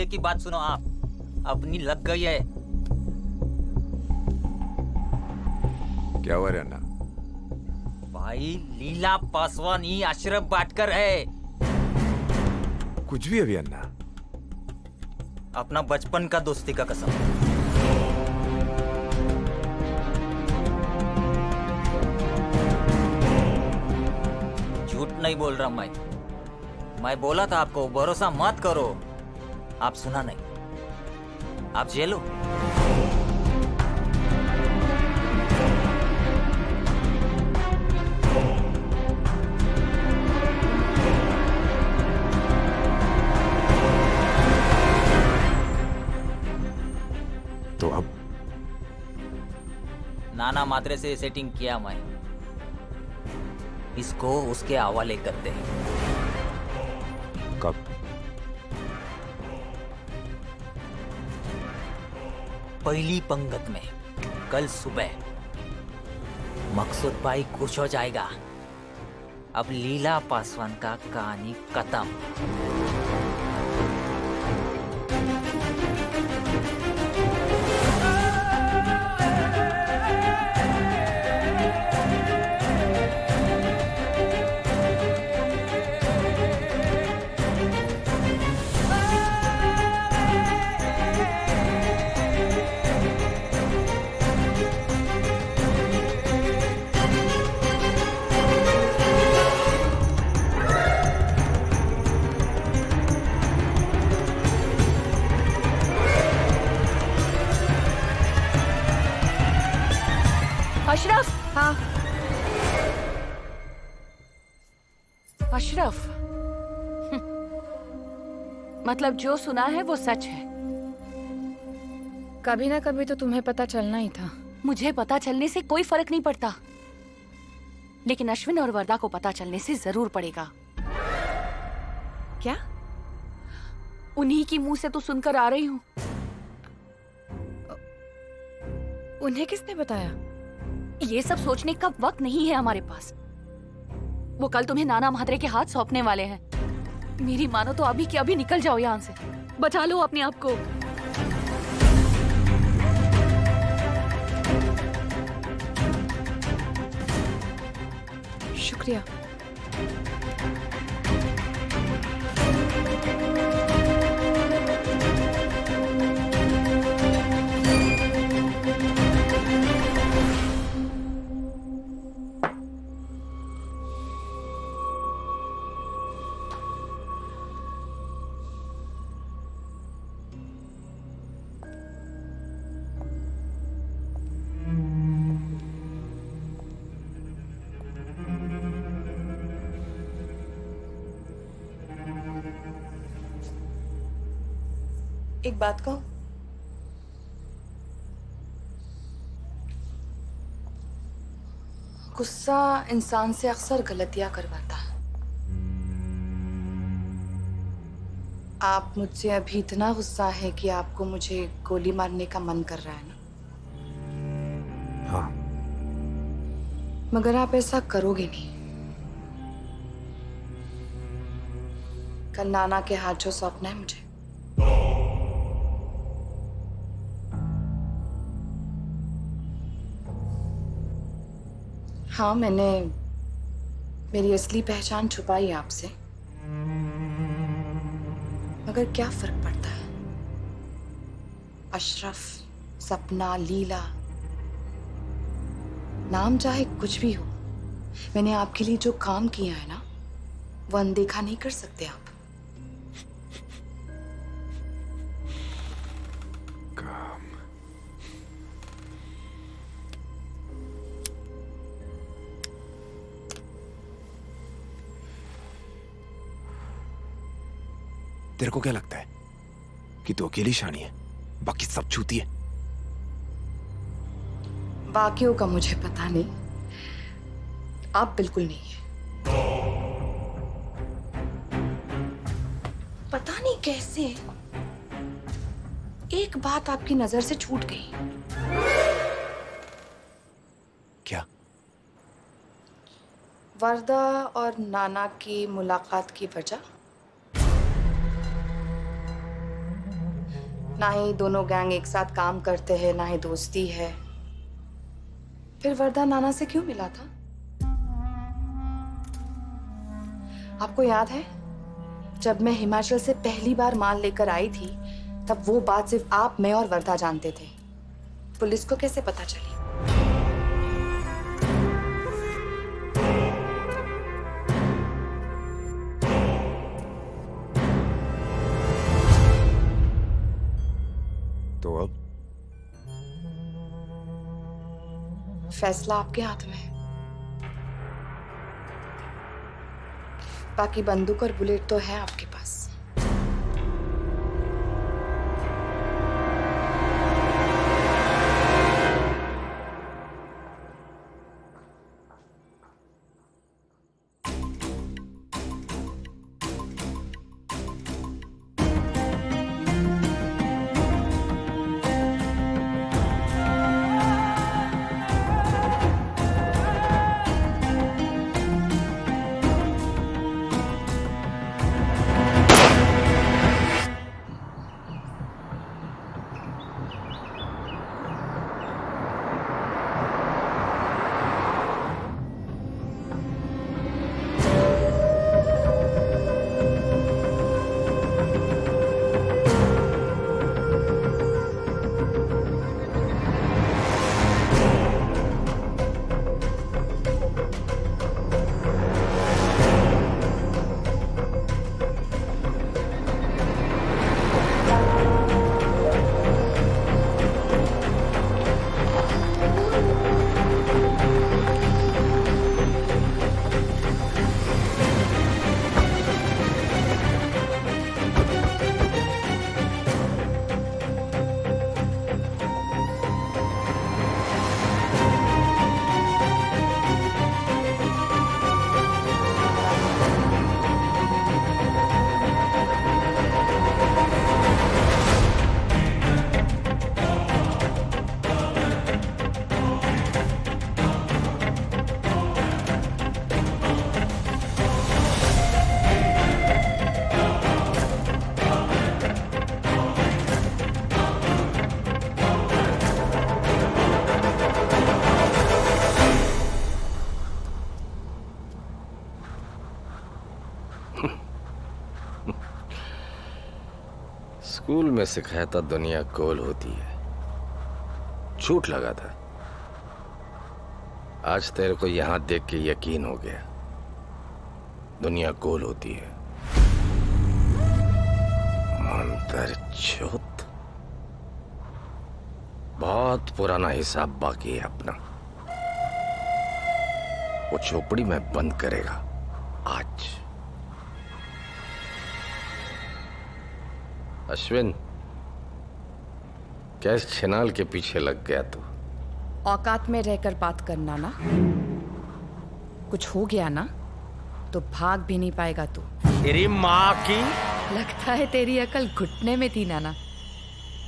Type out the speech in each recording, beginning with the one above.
मुद्दे की बात सुनो आप। अपनी लग गई है। क्या हुआ रे अन्ना? भाई लीला पासवान ही अशरफ बाटकर है। कुछ भी अभी अन्ना। अपना बचपन का दोस्ती का कसम। झूठ नहीं बोल रहा मैं बोला था आपको भरोसा मत करो। आप सुना नहीं, आप जेलो। तो अब नाना मात्रे से सेटिंग किया मैं। इसको उसके हवाले करते हैं। कब? पहली पंगत में कल सुबह। मकसूद भाई खुश हो जाएगा। अब लीला पासवान का कहानी खत्म। अशरफ। हाँ अशरफ, मतलब जो सुना है वो सच है। कभी ना कभी तो तुम्हें पता चलना ही था। मुझे पता चलने से कोई फर्क नहीं पड़ता, लेकिन अश्विन और वरदा को पता चलने से जरूर पड़ेगा। क्या? उन्हीं की मुंह से तो सुनकर आ रही हूँ। उन्हें किसने बताया? ये सब सोचने का वक्त नहीं है हमारे पास। वो कल तुम्हें नाना म्हात्रे के हाथ सौंपने वाले हैं। मेरी मानो तो अभी के अभी निकल जाओ यहाँ से। बचा लो अपने आप को। शुक्रिया। एक बात कहूं? गुस्सा इंसान से अक्सर गलतियां करवाता है। आप मुझसे अभी इतना गुस्सा है कि आपको मुझे गोली मारने का मन कर रहा है ना? हाँ। मगर आप ऐसा करोगे नहीं। कल नाना के हाथ जो सौंपना है मुझे, हाँ, मैंने मेरी असली पहचान छुपाई आपसे, मगर क्या फर्क पड़ता है? अशरफ, सपना, लीला, नाम चाहे कुछ भी हो, मैंने आपके लिए जो काम किया है ना, वो अनदेखा नहीं कर सकते आप। काम? तेरे को क्या लगता है कि तू अकेली शानी है, बाकी सब छूती है? बाकियों का मुझे पता नहीं, आप बिल्कुल नहीं है। पता नहीं कैसे एक बात आपकी नजर से छूट गई। क्या? वरदा और नाना की मुलाकात की वजह। ना ही दोनों गैंग एक साथ काम करते हैं, ना ही दोस्ती है। फिर वर्दा नाना से क्यों मिला था? आपको याद है जब मैं हिमाचल से पहली बार माल लेकर आई थी, तब वो बात सिर्फ आप, मैं और वर्दा जानते थे। पुलिस को कैसे पता चली? तो अब फैसला आपके हाथ में है। बाकी बंदूक और बुलेट तो है आपके पास। स्कूल में सिखाया था दुनिया गोल होती है, झूठ लगा था। आज तेरे को यहां देख के यकीन हो गया, दुनिया गोल होती है। मंदरचोद, बहुत पुराना हिसाब बाकी है अपना। वो झोपड़ी में बंद करेगा आज। अश्विन, कैसे छिनाल के पीछे लग गया तू? औकात में रहकर बात करना ना। कुछ हो गया ना तो भाग भी नहीं पाएगा तू। तेरी माँ की। लगता है तेरी अकल घुटने में थी नाना।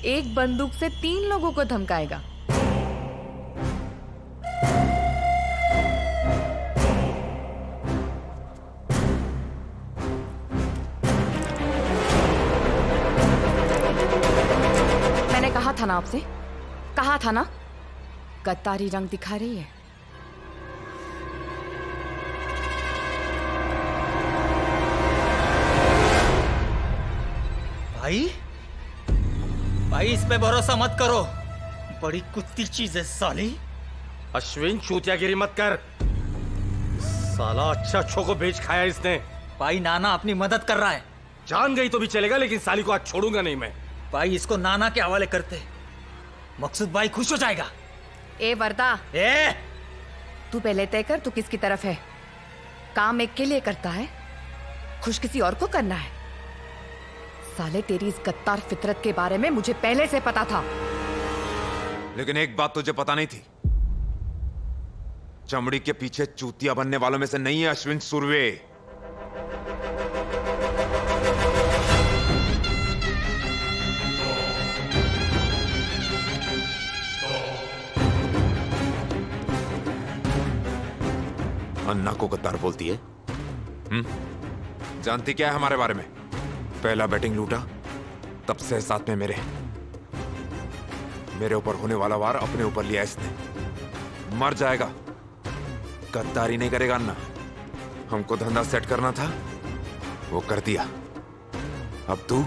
एक बंदूक से 3 लोगों को धमकाएगा। मैंने कहा था ना आपसे, कहा था ना, गद्दारी रंग दिखा रही है। भाई भाई, इस पे भरोसा मत करो, बड़ी कुत्ती चीज है साली। अश्विन, चूतियागिरी मत कर। साला अच्छा अच्छों को बेच खाया इसने। भाई नाना अपनी मदद कर रहा है। जान गई तो भी चलेगा, लेकिन साली को आज छोड़ूंगा नहीं मैं। भाई इसको नाना के हवाले करते, मकसूद भाई खुश हो जाएगा। ए वरदा, ए तू पहले तय कर, तू किसकी तरफ है। काम एक के लिए करता है, खुश किसी और को करना है। साले, तेरी इस गद्दार फितरत के बारे में मुझे पहले से पता था। लेकिन एक बात तुझे पता नहीं थी, चमड़ी के पीछे चूतिया बनने वालों में से नहीं है अश्विन सुरवे। अन्ना को गद्दार बोलती है। जानती क्या है हमारे बारे में? पहला बैटिंग लूटा, तब से साथ में मेरे मेरे ऊपर होने वाला वार अपने ऊपर लिया इसने। मर जाएगा, गद्दारी नहीं करेगा अन्ना। हमको धंधा सेट करना था, वो कर दिया। अब तू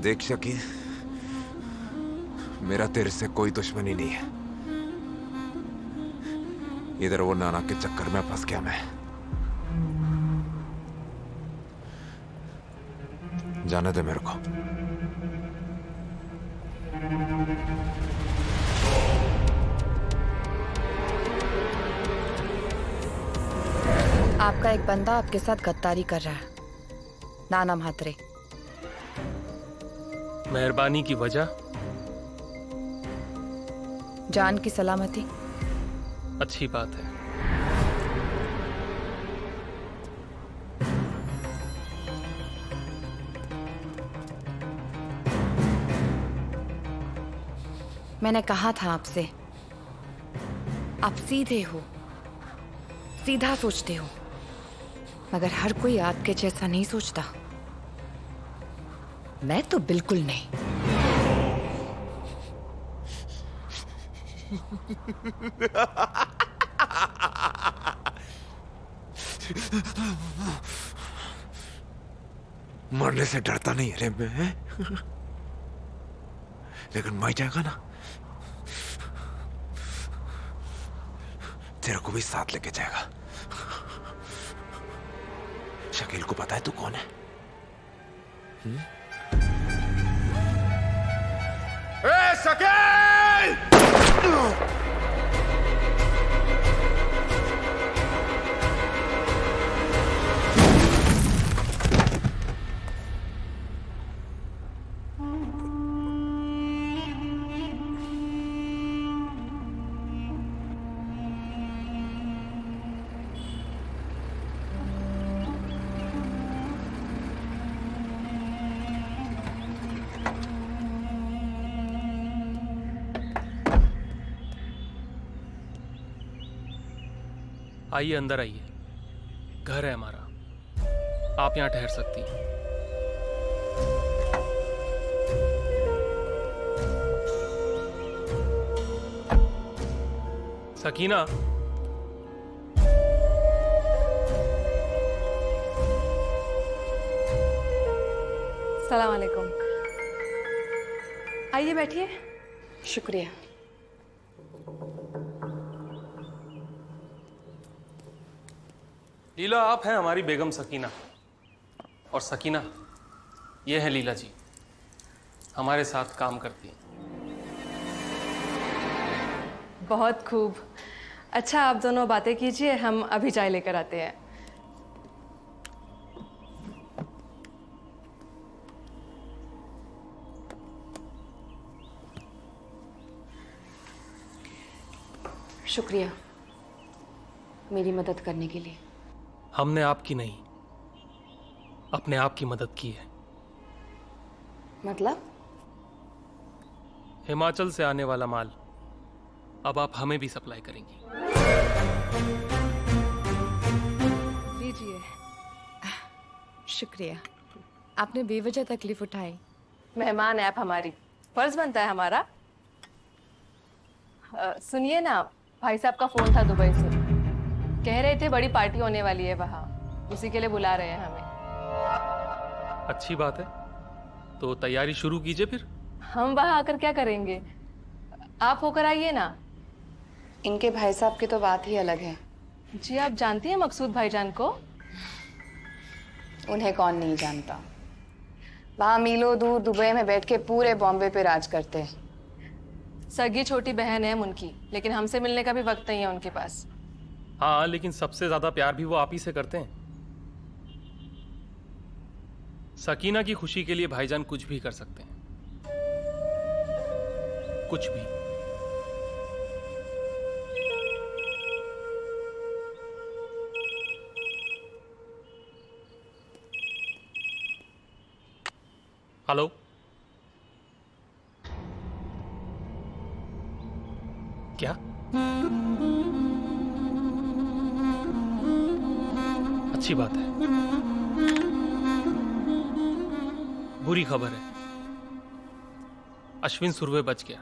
देख शकील, मेरा तेरे से कोई दुश्मनी नहीं है। इधर वो नाना के चक्कर में फंस गया मैं। जाने दे मेरे को। आपका एक बंदा आपके साथ गद्दारी कर रहा है, नाना म्हात्रे। मेहरबानी की वजह? जान की सलामती। अच्छी बात है। मैंने कहा था आपसे, आप सीधे हो, सीधा सोचते हो, मगर हर कोई आपके जैसा नहीं सोचता। मैं तो बिल्कुल नहीं। मरने से डरता नहीं रे मैं, लेकिन मर जाएगा ना, तेरे को भी साथ लेके जाएगा। शकील को पता है तू कौन है? ए शकील! आइए, अंदर आइए। घर है हमारा, आप यहाँ ठहर सकती हैं। सकीना, सलाम अलैकुम। आइए बैठिए। शुक्रिया। लीला, आप हैं हमारी बेगम सकीना। और सकीना, ये है लीला जी, हमारे साथ काम करती हैं। बहुत खूब। अच्छा, आप दोनों बातें कीजिए, हम अभी चाय लेकर आते हैं। शुक्रिया मेरी मदद करने के लिए। हमने आपकी नहीं, अपने आप की मदद की है। मतलब? हिमाचल से आने वाला माल अब आप हमें भी सप्लाई करेंगी। लीजिए। शुक्रिया, आपने बेवजह तकलीफ उठाई। मेहमान ऐप हमारी, फर्ज बनता है हमारा। सुनिए ना, भाई साहब का फोन था दुबई से, कह रहे थे बड़ी पार्टी होने वाली है वहाँ, उसी के लिए बुला रहे हैं हमें। अच्छी बात है, तो तैयारी शुरू कीजिए फिर। हम वहाँ आकर क्या करेंगे, आप होकर आइए ना। इनके भाई साहब की तो बात ही अलग है। जी, आप जानती हैं मकसूद भाईजान को? उन्हें कौन नहीं जानता। वहाँ मीलों दूर दुबई में बैठ के पूरे बॉम्बे पे राज करते हैं। सगी छोटी बहन है उनकी, लेकिन हमसे मिलने का भी वक्त नहीं है उनके पास। हाँ, लेकिन सबसे ज्यादा प्यार भी वो आप ही से करते हैं। सकीना की खुशी के लिए भाईजान कुछ भी कर सकते हैं, कुछ भी। हेलो, क्या? अच्छी बात है। बुरी खबर है, अश्विन सुरवे बच गया।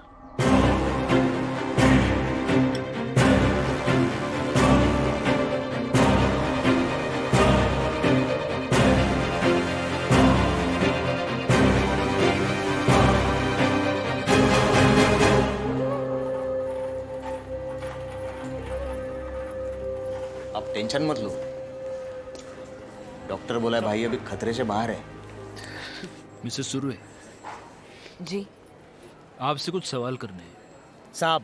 आप टेंशन मत लो, डॉक्टर बोला है भाई अभी खतरे से बाहर है। मिसेस सुरवे, जी। आपसे कुछ सवाल करने हैं। साहब,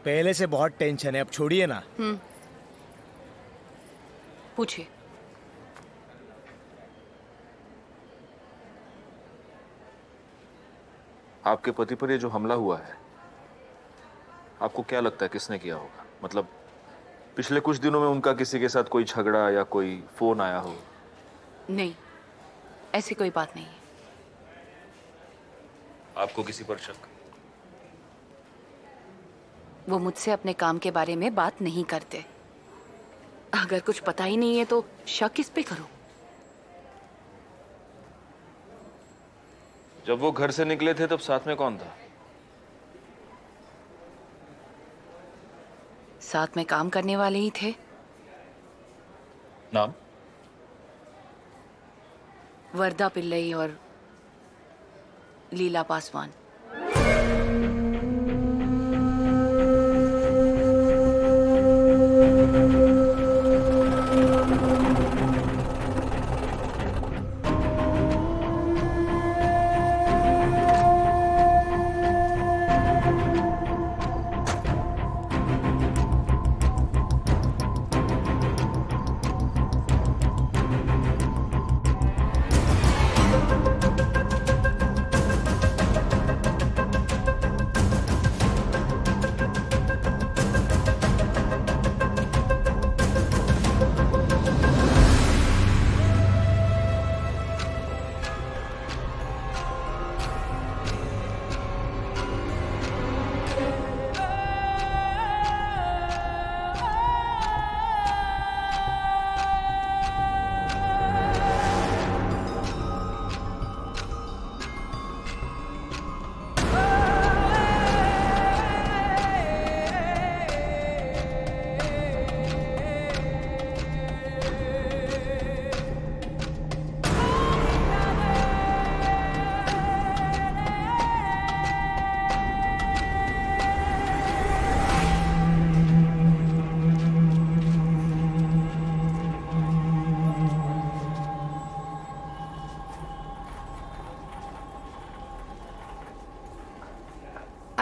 पहले से बहुत टेंशन है, अब छोड़िए ना। पूछिए। आपके पति पर ये जो हमला हुआ है, आपको क्या लगता है किसने किया होगा? मतलब पिछले कुछ दिनों में उनका किसी के साथ कोई झगड़ा या कोई फोन आया हो? नहीं, ऐसी कोई बात नहीं है। आपको किसी पर शक? वो मुझसे अपने काम के बारे में बात नहीं करते। अगर कुछ पता ही नहीं है तो शक किस पे करूं? जब वो घर से निकले थे तब साथ में कौन था? साथ में काम करने वाले ही थे। नाम? वर्दा पिल्लई और लीला पासवान।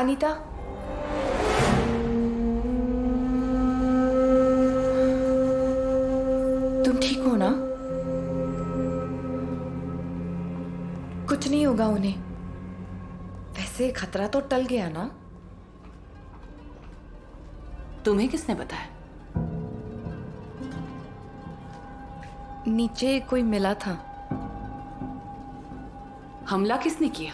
अनीता, तुम ठीक हो ना? कुछ नहीं होगा उन्हें। वैसे खतरा तो टल गया ना? तुम्हें किसने बताया? नीचे कोई मिला था। हमला किसने किया?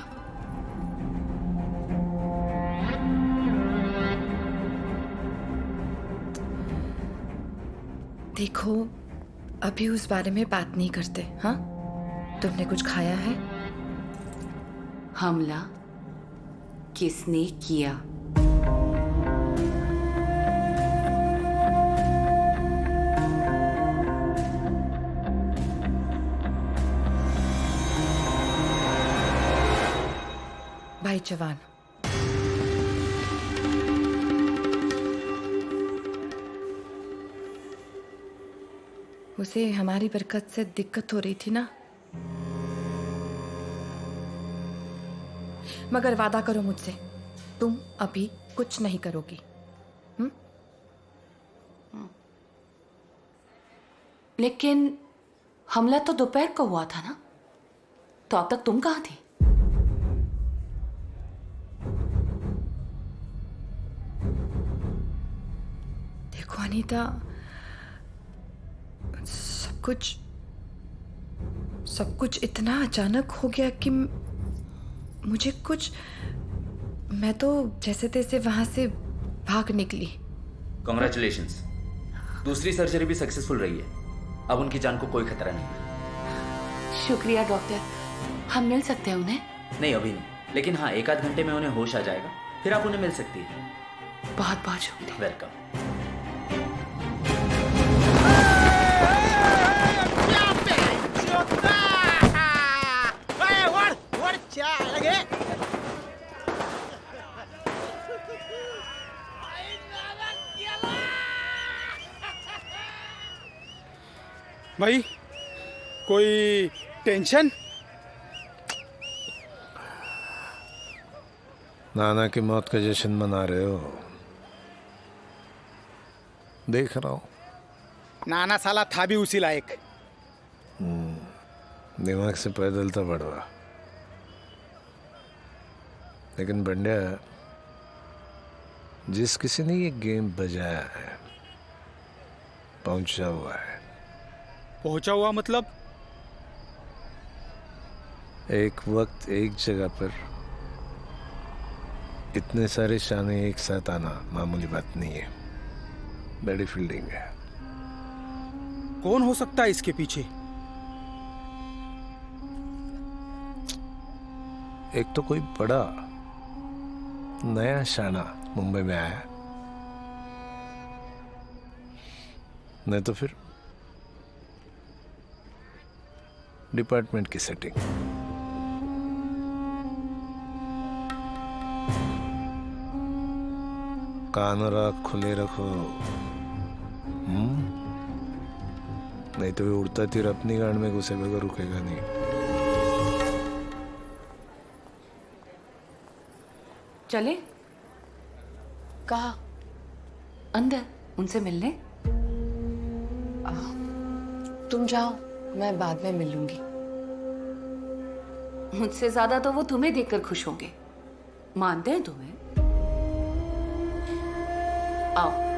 देखो, अभी उस बारे में बात नहीं करते। हाँ, तुमने कुछ खाया है? हमला किसने किया? भाई जवान। उसे हमारी बरकत से दिक्कत हो रही थी ना, मगर वादा करो मुझसे, तुम अभी कुछ नहीं करोगी। लेकिन हमला तो दोपहर को हुआ था ना, तो अब तक तुम कहाँ थी? देखो अनीता, सब कुछ इतना अचानक हो गया कि मुझे कुछ, मैं तो जैसे तैसे वहां से भाग निकली। कॉन्ग्रेचुलेशंस, दूसरी सर्जरी भी सक्सेसफुल रही है। अब उनकी जान को कोई खतरा नहीं है। शुक्रिया डॉक्टर। हम मिल सकते हैं उन्हें? नहीं, अभी नहीं, लेकिन हाँ, 1 आध घंटे में उन्हें होश आ जाएगा, फिर आप उन्हें मिल सकती है। बहुत बहुत शुक्रिया। वेलकम। भाई, कोई टेंशन? नाना की मौत का जश्न मना रहे हो? देख रहा हूं। नाना साला था भी उसी लायक। दिमाग से पैदल तो बढ़वा, लेकिन बंड्या, जिस किसी ने ये गेम बजाया है पहुंचा हुआ है। पहुंचा हुआ मतलब? एक वक्त एक जगह पर इतने सारे शाने एक साथ आना मामूली बात नहीं है। बड़ी फील्डिंग है। कौन हो सकता है इसके पीछे? एक तो कोई बड़ा नया शाना मुंबई में आया, नहीं तो फिर डिपार्टमेंट की सेटिंग। कान और आँख खुले रखो, नहीं तो उड़ता तीर अपनी गांड में घुसे बगैर रुकेगा नहीं। चले? कहा? अंदर उनसे मिलने। तुम जाओ, मैं बाद में मिलूंगी। मुझसे ज्यादा तो वो तुम्हें देखकर खुश होंगे। मानते हैं तुम्हें? आओ।